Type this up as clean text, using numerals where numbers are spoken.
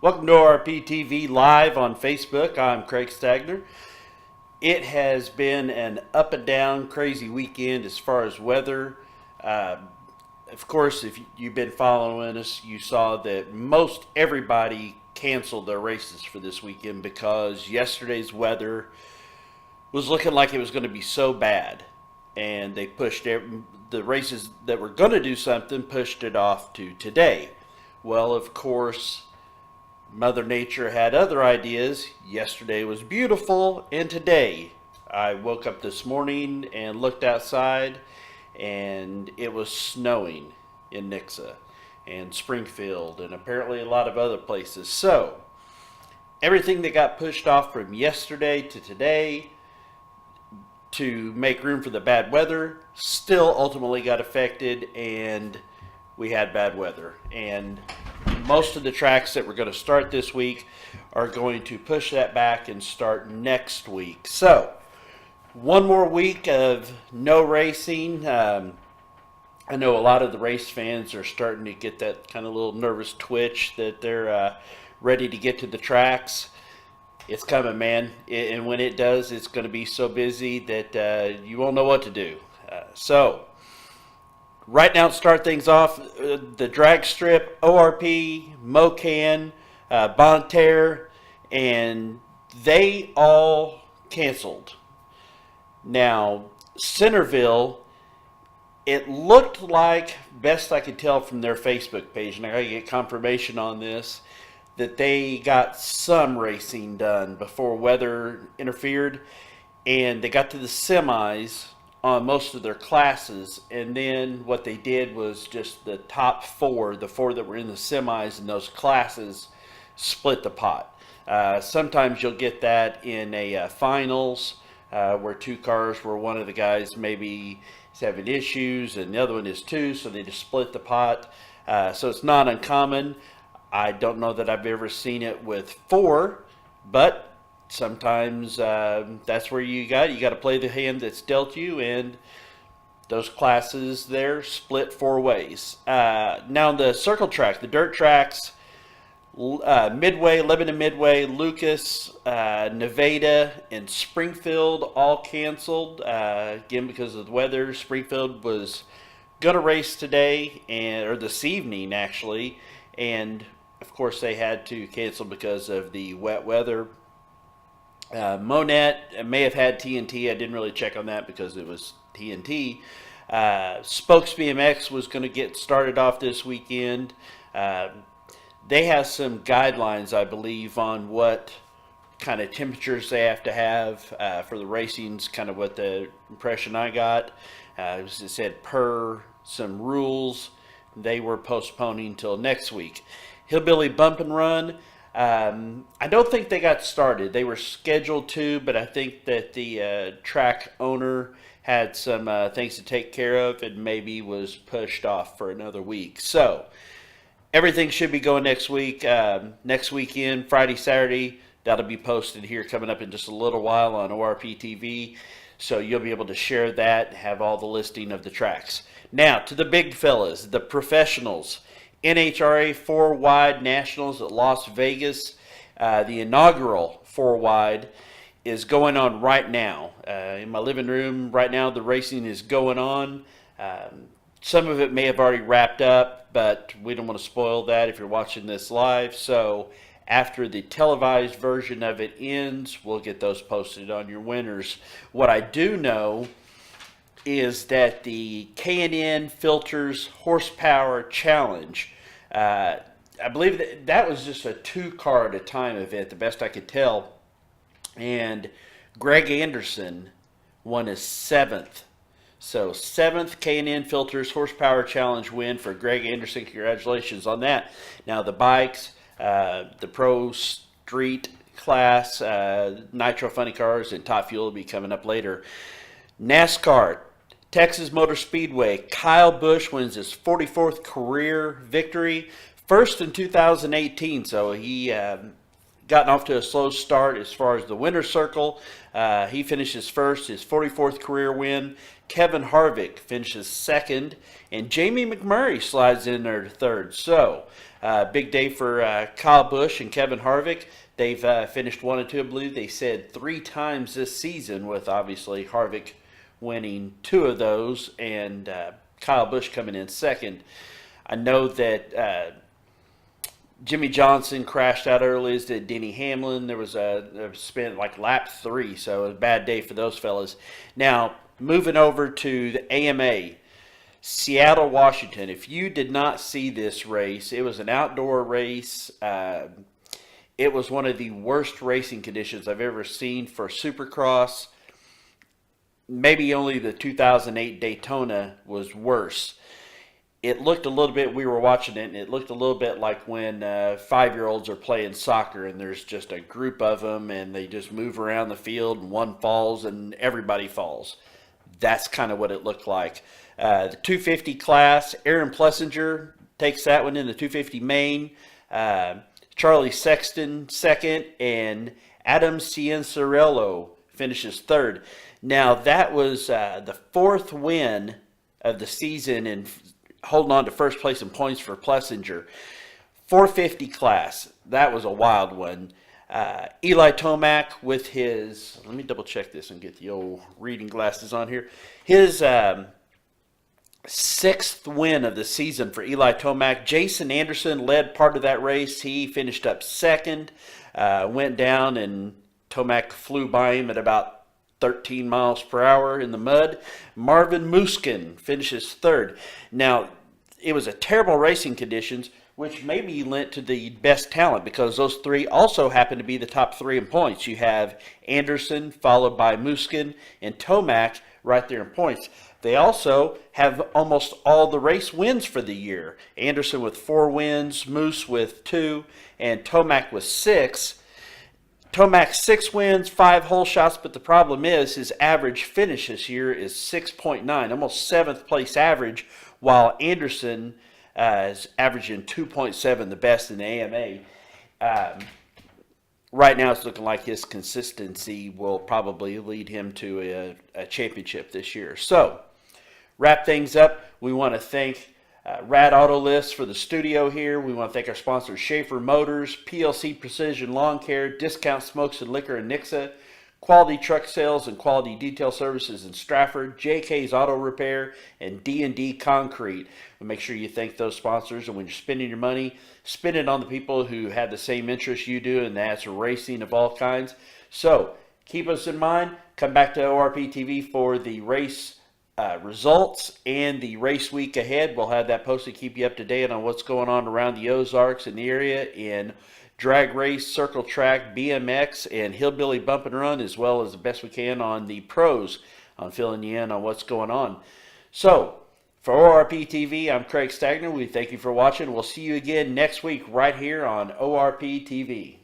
Welcome to ORPtv Live on Facebook. I'm Craig Stagner. It has been an up and down crazy weekend as far as weather. Of course, if you've been following us, you saw that most everybody canceled their races for this weekend because yesterday's weather was looking like it was going to be so bad. And they pushed the races that were going to do something, pushed it off to today. Well, of course, Mother Nature had other ideas. Yesterday was beautiful, and today I woke up this morning and looked outside, and it was snowing in Nixa and Springfield and apparently a lot of other places. So everything that got pushed off from yesterday to today to make room for the bad weather still ultimately got affected, and we had bad weather. And most of the tracks that we're going to start this week are going to push that back and start next week. So, one more week of no racing. I know a lot of the race fans are starting to get that kind of little nervous twitch that they're ready to get to the tracks. It's coming, man. And when it does, it's going to be so busy that you won't know what to do. Right now, to start things off, the drag strip, ORP, Mocan, Bonterre, and they all canceled. Now, Centerville, it looked like, best I could tell from their Facebook page, and I gotta get confirmation on this, that they got some racing done before weather interfered, and they got to the semis on most of their classes, and then what they did was just the top four, the four that were in the semis in those classes, split the pot. Sometimes you'll get that in a finals where two cars where one of the guys maybe is having issues and the other one is too, so they just split the pot. So it's not uncommon. I don't know that I've ever seen it with four, but sometimes that's where you got to play the hand that's dealt you, and those classes there split four ways. Now the circle track, the dirt tracks, Midway, Lebanon Midway, Lucas, Nevada, and Springfield all canceled again because of the weather. Springfield was going to race today or this evening actually, and of course they had to cancel because of the wet weather. Monette may have had TNT. I didn't really check on that because it was TNT. Spokes BMX was going to get started off this weekend. They have some guidelines, I believe, on what kind of temperatures they have to have for the racing's kind of what the impression I got. It said per some rules, they were postponing till next week. Hillbilly Bump and Run, I don't think they got started. They were scheduled to, but I think that the track owner had some things to take care of and maybe was pushed off for another week. So everything should be going next week. Next weekend, Friday, Saturday, that'll be posted here coming up in just a little while on ORPtv. So you'll be able to share that, have all the listing of the tracks. Now to the big fellas, the professionals. NHRA 4-wide Nationals at Las Vegas. The inaugural 4-wide is going on right now. In my living room right now, the racing is going on. Some of it may have already wrapped up, but we don't want to spoil that if you're watching this live. So after the televised version of it ends, we'll get those posted on your winners. What I do know is that the K&N Filters Horsepower Challenge, I believe that was just a 2-car at a time event, the best I could tell. And Greg Anderson won his 7th. So 7th K&N Filters Horsepower Challenge win for Greg Anderson. Congratulations on that. Now the bikes, the Pro Street class, Nitro Funny Cars, and Top Fuel will be coming up later. NASCAR, Texas Motor Speedway, Kyle Busch wins his 44th career victory, first in 2018, so he gotten off to a slow start as far as the winner's circle. He finishes first, his 44th career win. Kevin Harvick finishes second, and Jamie McMurray slides in there to third. So Big day for Kyle Busch and Kevin Harvick. They've finished 1 and 2, I believe they said 3 times this season, with obviously Harvick winning 2 of those and Kyle Busch coming in second. I know that Jimmy Johnson crashed out early, as did Denny Hamlin. There was a spin like lap 3, so it was a bad day for those fellas. Now, moving over to the AMA, Seattle, Washington. If you did not see this race, it was an outdoor race. It was one of the worst racing conditions I've ever seen for Supercross. Maybe only the 2008 Daytona was worse. It looked a little bit, we were watching it, and it looked a little bit like when 5-year-olds are playing soccer and there's just a group of them and they just move around the field and one falls and everybody falls. That's kind of what it looked like. The 250 class, Aaron Plessinger takes that one in the 250 main. Charlie Sexton second, and Adam Cianciarulo finishes third. Now, that was the 4th win of the season and holding on to first place in points for Plessinger. 450 class, that was a wild one. Eli Tomac with his, let me double check this and get the old reading glasses on here. His 6th win of the season for Eli Tomac. Jason Anderson led part of that race. He finished up second, went down, and Tomac flew by him at about 13 miles per hour in the mud. Marvin Muskin finishes third. Now, it was a terrible racing conditions, which maybe lent to the best talent, because those 3 also happen to be the top 3 in points. You have Anderson, followed by Muskin, and Tomac right there in points. They also have almost all the race wins for the year. Anderson with 4 wins, Moose with 2, and Tomac with 6. Tomac 6 wins, 5 hole shots, but the problem is his average finish this year is 6.9, almost 7th place average, while Anderson is averaging 2.7, the best in the AMA. Right now it's looking like his consistency will probably lead him to a championship this year. So, wrap things up, we want to thank Rad Auto List for the studio here. We want to thank our sponsors, Schaefer Motors, PLC Precision Lawn Care, Discount Smokes and Liquor in Nixa, Quality Truck Sales and Quality Detail Services in Stratford, JK's Auto Repair, and D&D Concrete. And make sure you thank those sponsors, and when you're spending your money, spend it on the people who have the same interests you do, and that's racing of all kinds. So, keep us in mind. Come back to ORPtv for the race results and the race week ahead. We'll have that posted, keep you up to date on what's going on around the Ozarks and the area in drag race, circle track, BMX, and hillbilly bump and run, as well as the best we can on the pros, on filling you in on what's going on. So, for ORPtv, I'm Craig Stagner. We thank you for watching. We'll see you again next week right here on ORPtv.